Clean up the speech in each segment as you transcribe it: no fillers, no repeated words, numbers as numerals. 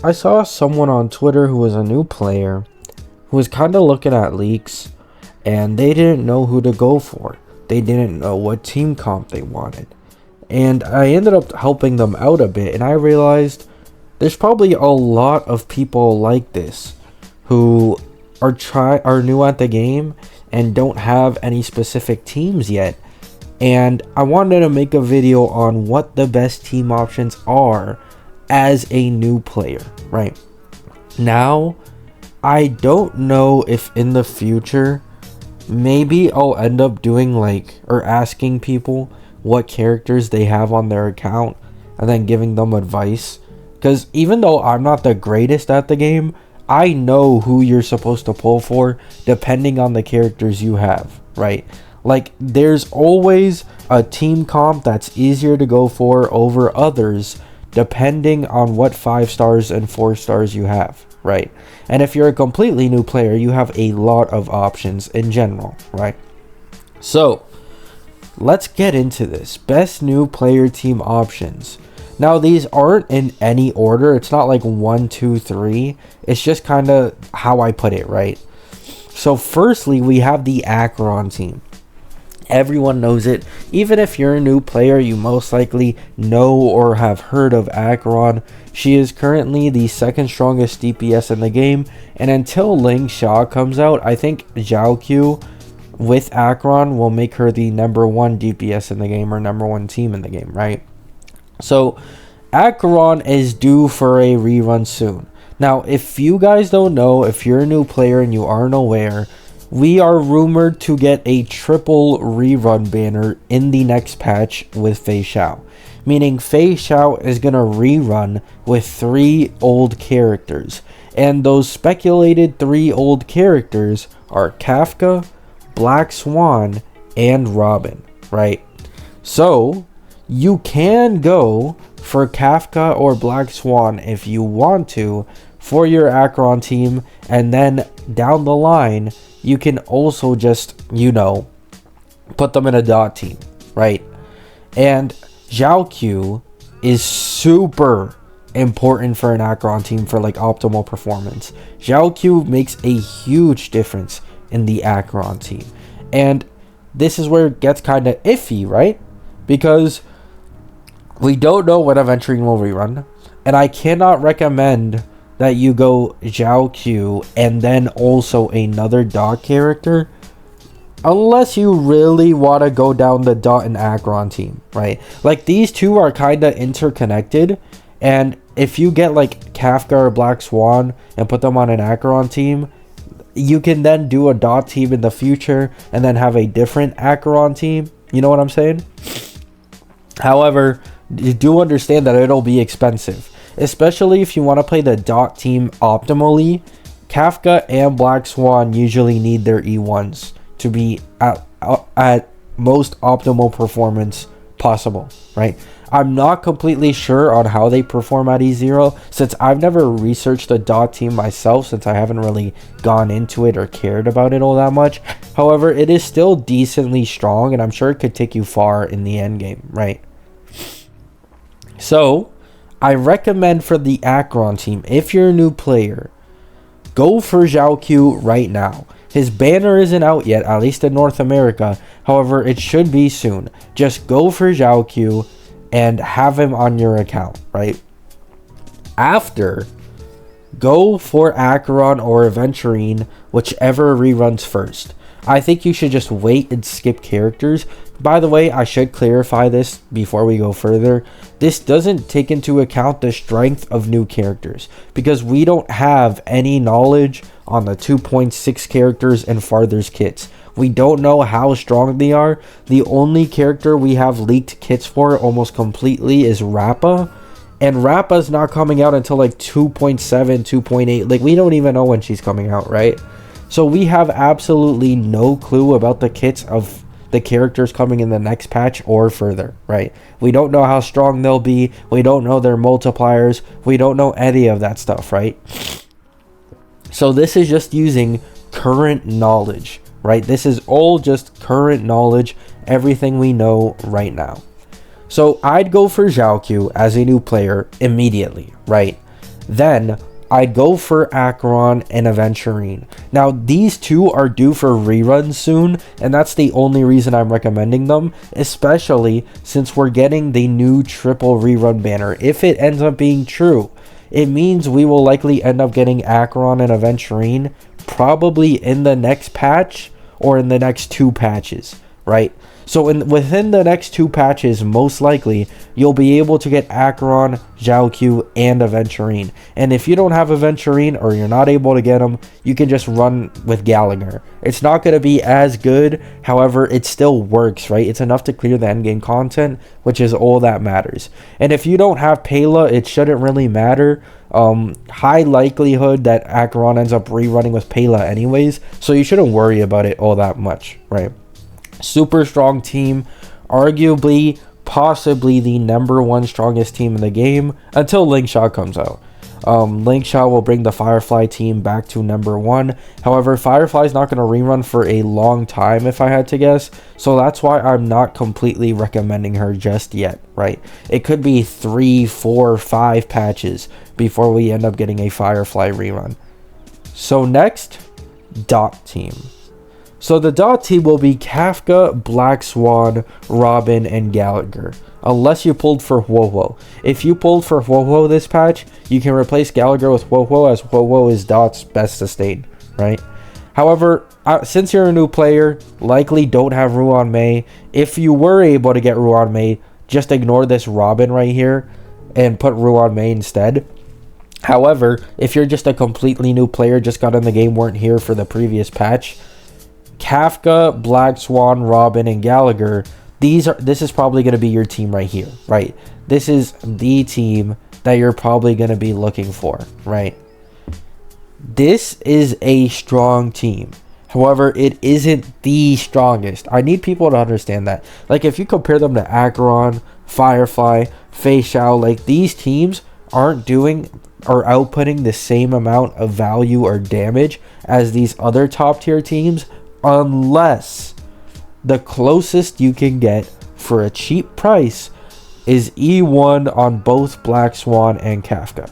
I saw someone on Twitter who was a new player who was kind of looking at leaks and they didn't know who to go for. They didn't know what team comp they wanted. And I ended up helping them out a bit, and I realized there's probably a lot of people like this who are new at the game and don't have any specific teams yet. And I wanted to make a video on what the best team options are as a new player, right? Now, I don't know if in the future, maybe I'll end up doing or asking people what characters they have on their account and then giving them advice. Because even though I'm not the greatest at the game, I know who you're supposed to pull for depending on the characters you have, right? There's always a team comp that's easier to go for over others depending on what 5 stars and 4 stars you have, right? And if you're a completely new player, you have a lot of options in general, right? So, let's get into this. Best new player team options. Now, these aren't in any order. It's not like 1, 2, 3. It's just kind of how I put it, right? So, firstly, we have the Acheron team. Everyone knows it. Even if you're a new player, you most likely know or have heard of Acheron. She is currently the second strongest DPS in the game. And until Ling Xia comes out, I think Zhao Q with Acheron will make her the number 1 DPS in the game, or number 1 team in the game, right? So Acheron is due for a rerun soon. Now, if you guys don't know, if you're a new player and you aren't aware, we are rumored to get a triple rerun banner in the next patch with Fei Xiao. Meaning Fei Xiao is going to rerun with 3 old characters. And those speculated 3 old characters are Kafka, Black Swan, and Robin, right? So, you can go for Kafka or Black Swan if you want to for your Acheron team, and then down the line, you can also just, put them in a dot team, right? And Zhao Q is super important for an Acheron team for optimal performance. Zhao Q makes a huge difference in the Acheron team. And this is where it gets kind of iffy, right? Because we don't know when Aventurine will rerun. And I cannot recommend that you go Zhao Q and then also another dot character unless you really want to go down the dot and Acheron team, right? These two are kind of interconnected, and if you get Kafka or Black Swan and put them on an Acheron team, you can then do a dot team in the future and then have a different Acheron team. You know what I'm saying? However, you do understand that it'll be expensive, especially if you want to play the dot team optimally. Kafka and Black Swan usually need their E1s to be at most optimal performance possible, right? I'm not completely sure on how they perform at E0 since I've never researched the dot team myself, since I haven't really gone into it or cared about it all that much. However, it is still decently strong, and I'm sure it could take you far in the end game, right? So, I recommend for the Acheron team, if you're a new player, go for Zhao Q right now. His banner isn't out yet, at least in North America. However, it should be soon. Just go for Zhao Q and have him on your account, right? After, go for Acheron or Aventurine, whichever reruns first. I think you should just wait and skip characters. By the way, I should clarify this before we go further. This doesn't take into account the strength of new characters, because we don't have any knowledge on the 2.6 characters and farthers kits. We don't know how strong they are. The only character we have leaked kits for almost completely is Rappa. And Rappa's not coming out until 2.7, 2.8. We don't even know when she's coming out, right? So we have absolutely no clue about the kits of the characters coming in the next patch or further, right? We don't know how strong they'll be. We don't know their multipliers. We don't know any of that stuff, right? So this is just using current knowledge, right? This is all just current knowledge, everything we know right now. So I'd go for Zhao Q as a new player immediately, right? then I'd go for Acheron and Aventurine. Now, these two are due for reruns soon, and that's the only reason I'm recommending them, especially since we're getting the new triple rerun banner. If it ends up being true, it means we will likely end up getting Acheron and Aventurine probably in the next patch or in the next 2 patches, right? So within the next 2 patches, most likely, you'll be able to get Acheron, Zhaoq, and Aventurine. And if you don't have Aventurine or you're not able to get him, you can just run with Gallagher. It's not going to be as good, however, it still works, right? It's enough to clear the endgame content, which is all that matters. And if you don't have Pela, it shouldn't really matter. High likelihood that Acheron ends up rerunning with Pela anyways, so you shouldn't worry about it all that much, right? Super strong team, arguably, possibly the #1 strongest team in the game until Linkshot comes out. Linkshot will bring the Firefly team back to #1. However, Firefly's not going to rerun for a long time if I had to guess, so that's why I'm not completely recommending her just yet, right? It could be 3, 4, 5 patches before we end up getting a Firefly rerun. So next, Dot team. So the Dot team will be Kafka, Black Swan, Robin, and Gallagher. Unless you pulled for Wowo. If you pulled for Wowo this patch, you can replace Gallagher with Wowo, as Wowo is Dot's best sustain, right? However, since you're a new player, likely don't have Ruan Mei. If you were able to get Ruan Mei, just ignore this Robin right here and put Ruan Mei instead. However, if you're just a completely new player, just got in the game, weren't here for the previous patch, Kafka, Black Swan, Robin, and Gallagher, this is probably going to be your team right here, right? This is the team that you're probably going to be looking for, right? This is a strong team. However, it isn't the strongest. I need people to understand that. Like, if you compare them to Acheron, Firefly, Fei Xiao, like, these teams aren't doing or outputting the same amount of value or damage as these other top tier teams, unless the closest you can get for a cheap price is E1 on both Black Swan and Kafka.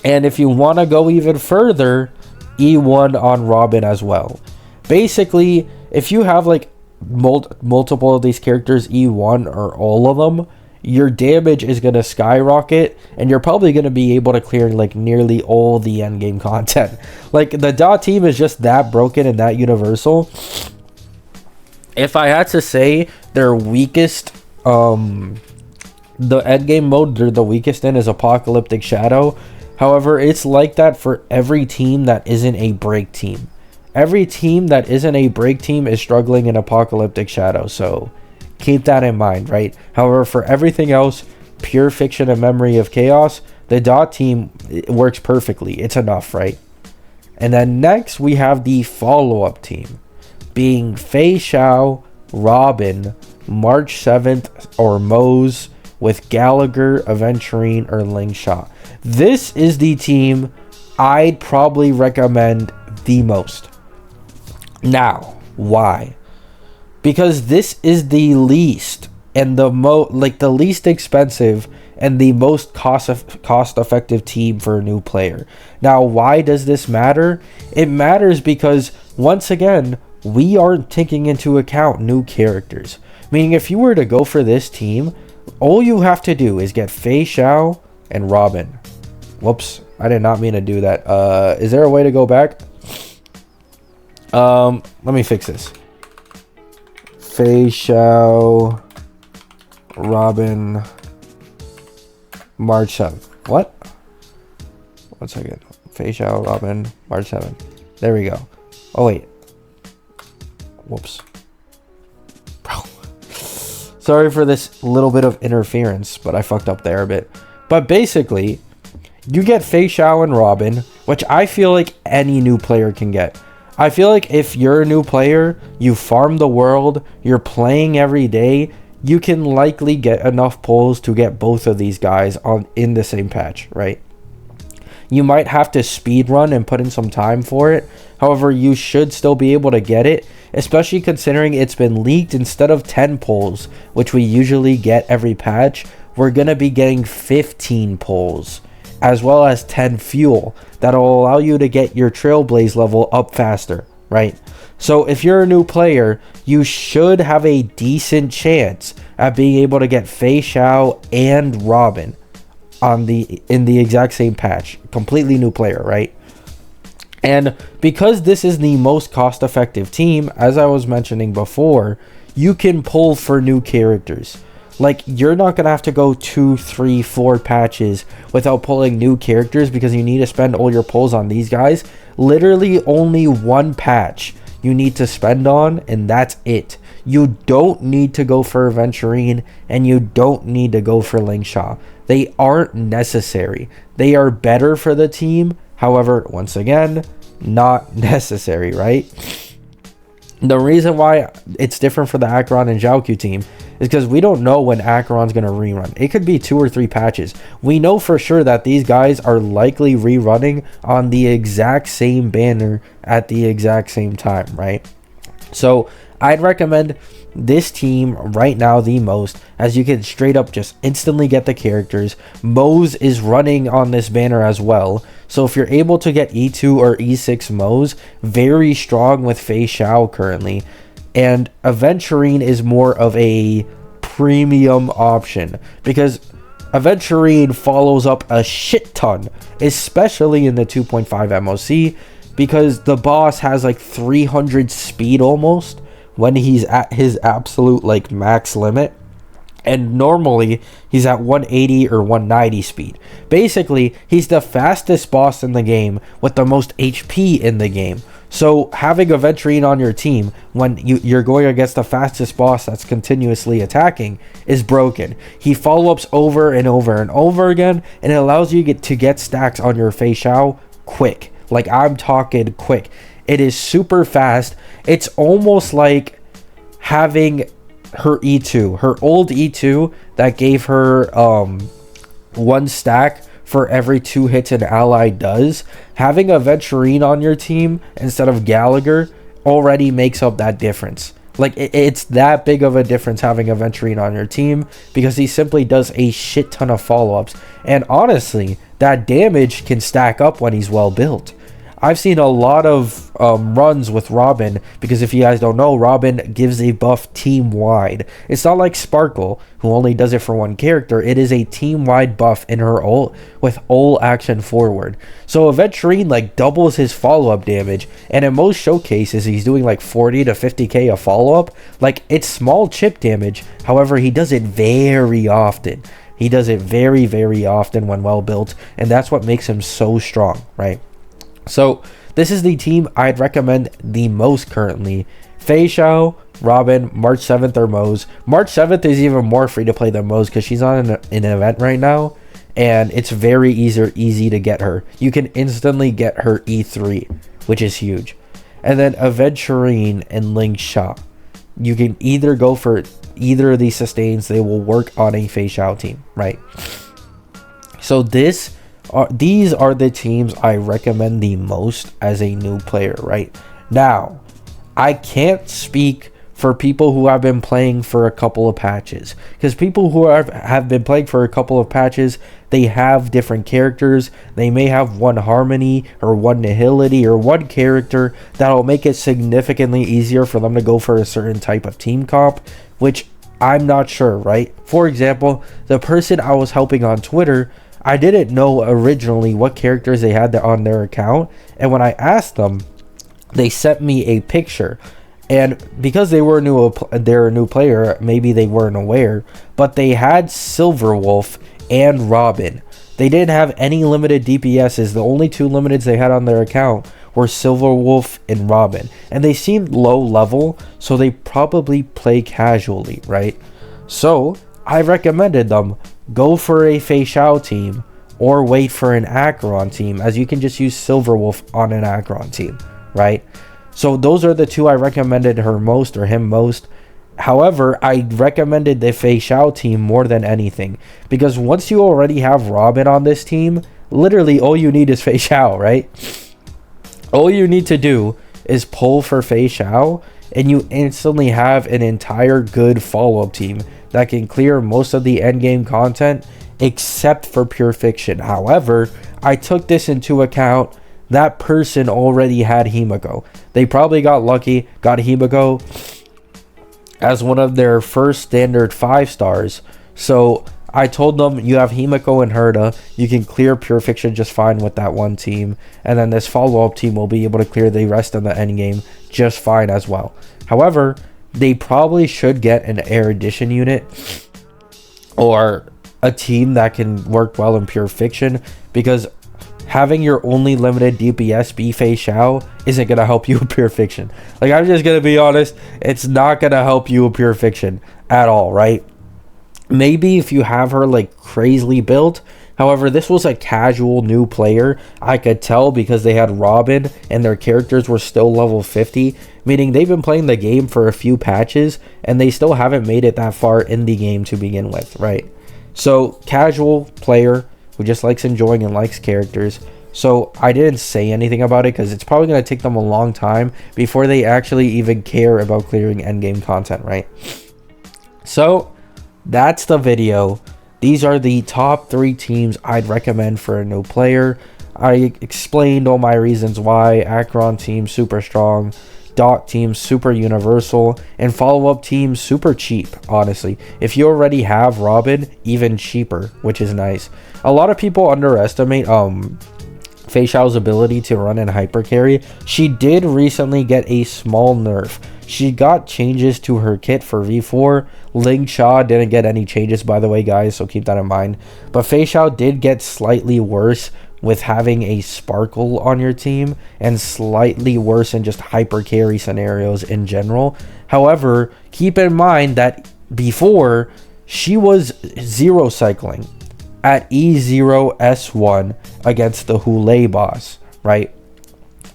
And if you want to go even further, E1 on Robin as well. Basically, if you have like multiple of these characters E1 or all of them, your damage is going to skyrocket, and you're probably going to be able to clear like nearly all the endgame content. Like, the Dot team is just that broken and that universal. If I had to say their weakest, the endgame mode they're the weakest in is Apocalyptic Shadow. However, it's like that for every team that isn't a break team. Every team that isn't a break team is struggling in Apocalyptic Shadow, so keep that in mind, right? However, for everything else, pure fiction and memory of chaos, the Dot team, it works perfectly. It's enough, right? And then next, we have the follow-up team, being Fei Xiao, Robin, March 7th, or Mose, with Gallagher, Aventurine, or Linkshot. This is the team I'd probably recommend the most. Now, why? Because this is the least and the least expensive and the most cost effective team for a new player. Now, why does this matter? It matters because, once again, we aren't taking into account new characters. Meaning, if you were to go for this team, all you have to do is get Fei Xiao and Robin. Whoops, I did not mean to do that. Is there a way to go back? Let me fix this. Fei Xiao, Robin, March 7th. What? 1 second. Fei Xiao, Robin, March 7th. There we go. Oh, wait. Whoops. Bro. Sorry for this little bit of interference, but I fucked up there a bit. But basically, you get Fei Xiao and Robin, which I feel like any new player can get. I feel like if you're a new player, you farm the world, you're playing every day, you can likely get enough pulls to get both of these guys in the same patch, right? You might have to speed run and put in some time for it. However, you should still be able to get it, especially considering it's been leaked. Instead of 10 pulls, which we usually get every patch, we're going to be getting 15 pulls. as well as 10 fuel that'll allow you to get your Trailblaze level up faster, right? So if you're a new player, you should have a decent chance at being able to get Fei Xiao and Robin in the exact same patch. Completely new player, right? And because this is the most cost-effective team, as I was mentioning before, you can pull for new characters. Like, you're not going to have to go 2, 3, 4 patches without pulling new characters because you need to spend all your pulls on these guys. Literally only one patch you need to spend on, and that's it. You don't need to go for Aventurine, and you don't need to go for Lingsha. They aren't necessary. They are better for the team. However, once again, not necessary, right? The reason why it's different for the Acheron and Zhaoku team is because we don't know when Acheron's going to rerun. It could be 2 or 3 patches. We know for sure that these guys are likely rerunning on the exact same banner at the exact same time, right? So I'd recommend this team right now the most, as you can straight up just instantly get the characters. Moze is running on this banner as well, so if you're able to get E2 or E6 Moze, very strong with Fei Xiao currently. And Aventurine is more of a premium option because Aventurine follows up a shit ton, especially in the 2.5 MOC, because the boss has like 300 speed almost when he's at his absolute like max limit, and normally he's at 180 or 190 speed. Basically, he's the fastest boss in the game with the most HP in the game. So having Aventurine on your team when you're going against the fastest boss that's continuously attacking is broken. He follow-ups over and over and over again, and it allows you to get stacks on your Fei Xiao quick. Like, I'm talking quick. It is super fast. It's almost like having her E2, her old E2 that gave her 1 stack for every 2 hits an ally does. Having Aventurine on your team instead of Gallagher already makes up that difference. Like, it's that big of a difference having Aventurine on your team, because he simply does a shit ton of follow-ups. And honestly, that damage can stack up when he's well built. I've seen a lot of runs with Robin, because if you guys don't know, Robin gives a buff team-wide. It's not like Sparkle, who only does it for one character. It is a team-wide buff in her ult with all action forward. So Aventurine like doubles his follow-up damage, and in most showcases, he's doing like 40 to 50k a follow-up. Like, it's small chip damage. However, he does it very often. He does it very, very often when well built, and that's what makes him so strong, right? So this is the team I'd recommend the most currently. Fei Xiao, Robin, March 7th or Moze. March 7th is even more free to play than Moze because she's on an event right now, and it's very easy to get her. You can instantly get her E3, which is huge. And then Aventurine and Lingsha. You can either go for either of these sustains. They will work on a Fei Xiao team, right? So these are the teams I recommend the most as a new player right now. I can't speak for people who have been playing for a couple of patches, because people who have been playing for a couple of patches, they have different characters. They may have one Harmony or one Nihility or one character that'll make it significantly easier for them to go for a certain type of team comp, which I'm not sure, right? For example, the person I was helping on Twitter, I didn't know originally what characters they had on their account, and when I asked them, they sent me a picture. And because they're a new player, maybe they weren't aware, but they had Silverwolf and Robin. They didn't have any limited DPSs. The only 2 limiteds they had on their account were Silverwolf and Robin, and they seemed low level, so they probably play casually, right? So I recommended them go for a Fei Xiao team or wait for an Acheron team, as you can just use Silverwolf on an Acheron team, right? So those are the 2 I recommended her most, or him most. However, I recommended the Fei Xiao team more than anything, because once you already have Robin on this team, literally all you need is Fei Xiao, right? All you need to do is pull for Fei Xiao, and you instantly have an entire good follow-up team that can clear most of the endgame content except for Pure Fiction. However, I took this into account. That person already had Himiko. They probably got lucky, got Himiko as one of their first standard 5 stars. So I told them, you have Himiko and Herta. You can clear Pure Fiction just fine with that one team. And then this follow-up team will be able to clear the rest of the endgame just fine as well. However, they probably should get an Air Edition unit or a team that can work well in Pure Fiction, because having your only limited DPS be Fei Xiao isn't going to help you with Pure Fiction. Like, I'm just going to be honest, it's not going to help you with Pure Fiction at all, right? Maybe if you have her like crazily built. However, this was a casual new player. I could tell because they had Robin and their characters were still level 50, meaning they've been playing the game for a few patches and they still haven't made it that far in the game to begin with, right? So, casual player who just likes enjoying and likes characters. So, I didn't say anything about it because it's probably going to take them a long time before they actually even care about clearing endgame content, right? So, that's the video. These are the top 3 teams I'd recommend for a new player. I explained all my reasons why. Acheron team super strong, Dot team super universal, and follow-up team super cheap, honestly. If you already have Robin, even cheaper, which is nice. A lot of people underestimate Fei Xiao's ability to run and hyper carry. She did recently get a small nerf. She got changes to her kit for V4. Ling Cha didn't get any changes, by the way, guys, so keep that in mind. But Fei Xiao did get slightly worse with having a Sparkle on your team, and slightly worse in just hyper carry scenarios in general. However, keep in mind that before, she was 0 cycling at E0S1 against the Hule boss, right?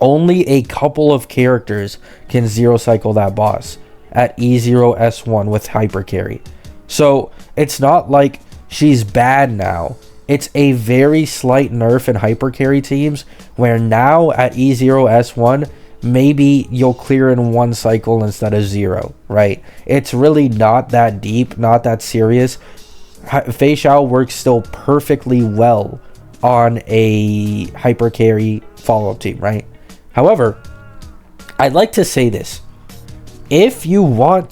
Only a couple of characters can 0 cycle that boss at E0S1 with hyper carry. So it's not like she's bad now. It's a very slight nerf in hyper carry teams, where now at E0S1 maybe you'll clear in 1 cycle instead of 0, right? It's really not that deep, not that serious. Fei Xiao works still perfectly well on a hyper carry follow-up team, right? However, I'd like to say this. If you really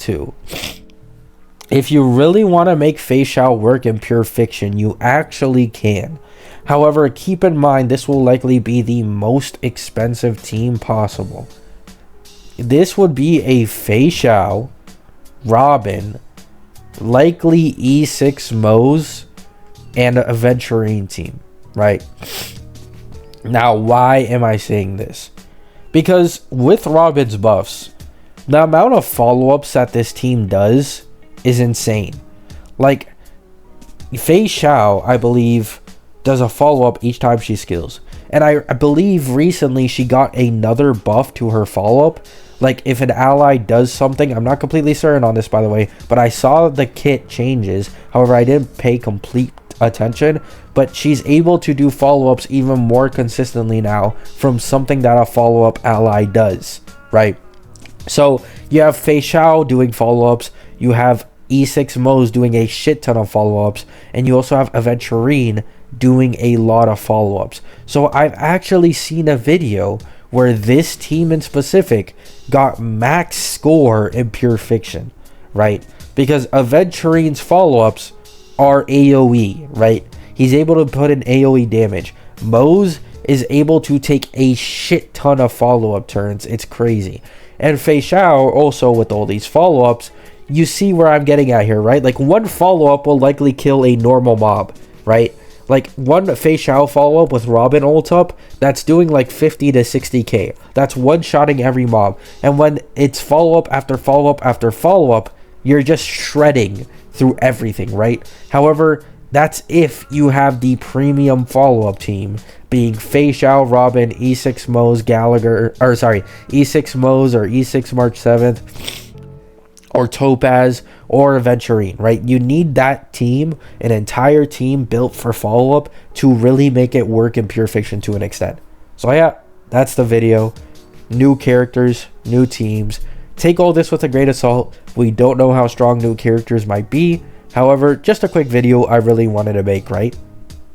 want to make Fei Xiao work in Pure Fiction, you actually can. However, keep in mind this will likely be the most expensive team possible. This would be a Fei Xiao, Robin, likely E6 Moze, and a Aventurine team, right? Now, why am I saying this? Because with Robin's buffs, the amount of follow-ups that this team does is insane. Like, Fei Xiao, I believe, does a follow-up each time she skills. And I believe recently she got another buff to her follow-up. Like, if an ally does something, I'm not completely certain on this, by the way, but I saw the kit changes. However, I didn't pay complete attention, but she's able to do follow-ups even more consistently now from something that a follow-up ally does, right? So you have Fei Xiao doing follow-ups, you have E6 Moze doing a shit ton of follow-ups, and you also have Aventurine doing a lot of follow-ups. So I've actually seen a video where this team in specific got max score in Pure Fiction, right? Because Aventurine's follow-ups are AoE, right? He's able to put in AoE damage. Moze is able to take a shit ton of follow-up turns. It's crazy. And Fei Xiao also, with all these follow-ups, you see where I'm getting at here, right? Like, one follow-up will likely kill a normal mob, right? Like, one Fei Xiao follow-up with Robin ult up, that's doing like 50 to 60k. That's one-shotting every mob. And when it's follow-up after follow-up after follow-up, you're just shredding through everything, right? However, that's if you have the premium follow-up team, being Fei Xiao, Robin, E6 Moze, Gallagher, or sorry, E6 Moze or E6 March 7th, or Topaz, or Aventurine, right? You need that team, an entire team built for follow-up, to really make it work in Pure Fiction to an extent. So yeah, that's the video. New characters, new teams. Take all this with a grain of salt. We don't know how strong new characters might be, However, just a quick video I really wanted to make, right?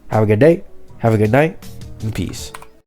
Have a good day, have a good night, and peace.